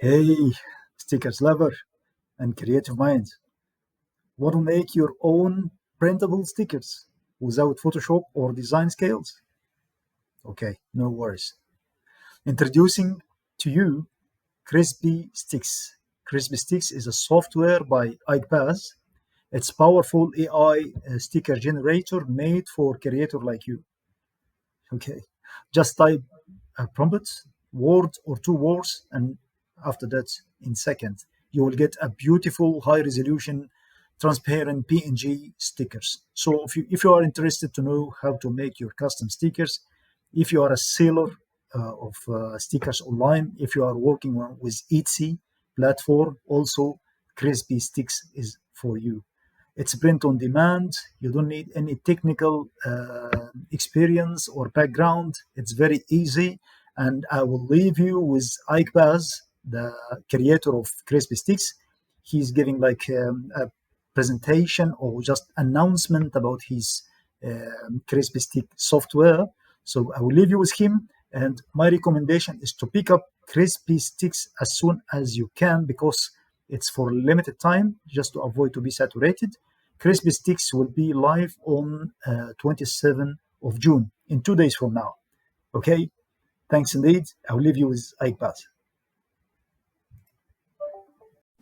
Hey, stickers lover and creative minds. Want to make your own printable stickers without Photoshop or design skills? Okay, no worries. Introducing to you Crispy Stix. Crispy Stix is a software by iPass. It's powerful AI sticker generator made for creator like you. Okay, just type a prompt, word or two words, and after that, in seconds, you will get a beautiful high resolution transparent PNG stickers. So if you are interested to know how to make your custom stickers, if you are a seller of stickers online, if you are working with Etsy platform, also Crispy Stix is for you. It's print on demand. You don't need any technical experience or background. It's very easy. And I will leave you with Ike Baz, the creator of Crispy Sticks. He's giving like a presentation or just announcement about his Crispy Stick software. So I will leave you with him. And my recommendation is to pick up Crispy Sticks as soon as you can because it's for limited time, just to avoid to be saturated. Crispy Sticks will be live on 27th of June, in 2 days from now. Okay, thanks indeed. I'll leave you with iPad.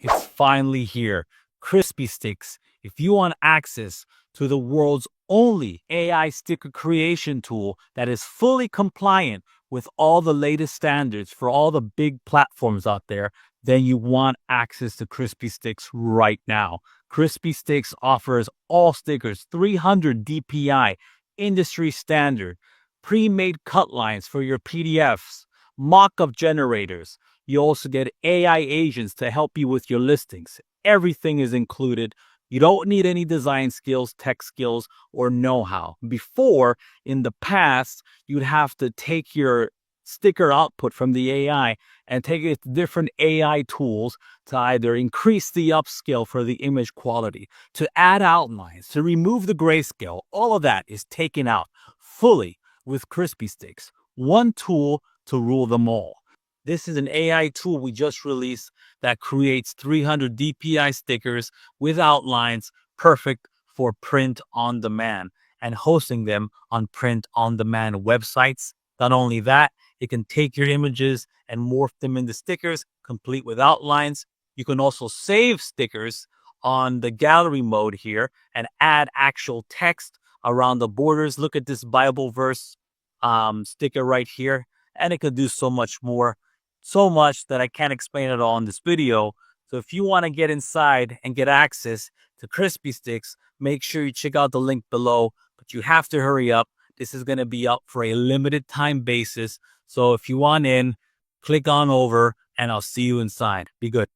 It's finally here. Crispy Stix. If you want access to the world's only AI sticker creation tool that is fully compliant with all the latest standards for all the big platforms out there, then you want access to Crispy Stix right now. Crispy Stix offers all stickers 300 DPI, industry standard, pre-made cut lines for your PDFs, mockup generators. You also get AI agents to help you with your listings. Everything is included. You don't need any design skills, tech skills, or know-how. Before, in the past, you'd have to take your sticker output from the AI and take it to different AI tools to either increase the upscale for the image quality, to add outlines, to remove the grayscale. All of that is taken out fully with Crispy Stix. One tool to rule them all. This is an AI tool we just released that creates 300 DPI stickers with outlines, perfect for print on demand and hosting them on print on demand websites. Not only that, it can take your images and morph them into stickers, complete with outlines. You can also save stickers on the gallery mode here and add actual text around the borders. Look at this Bible verse sticker right here, and it could do so much more. So much that I can't explain it all in this video. So if you want to get inside and get access to Crispy Stix, make sure you check out the link below. But you have to hurry up. This is going to be up for a limited time basis. So if you want in, click on over and I'll see you inside. Be good.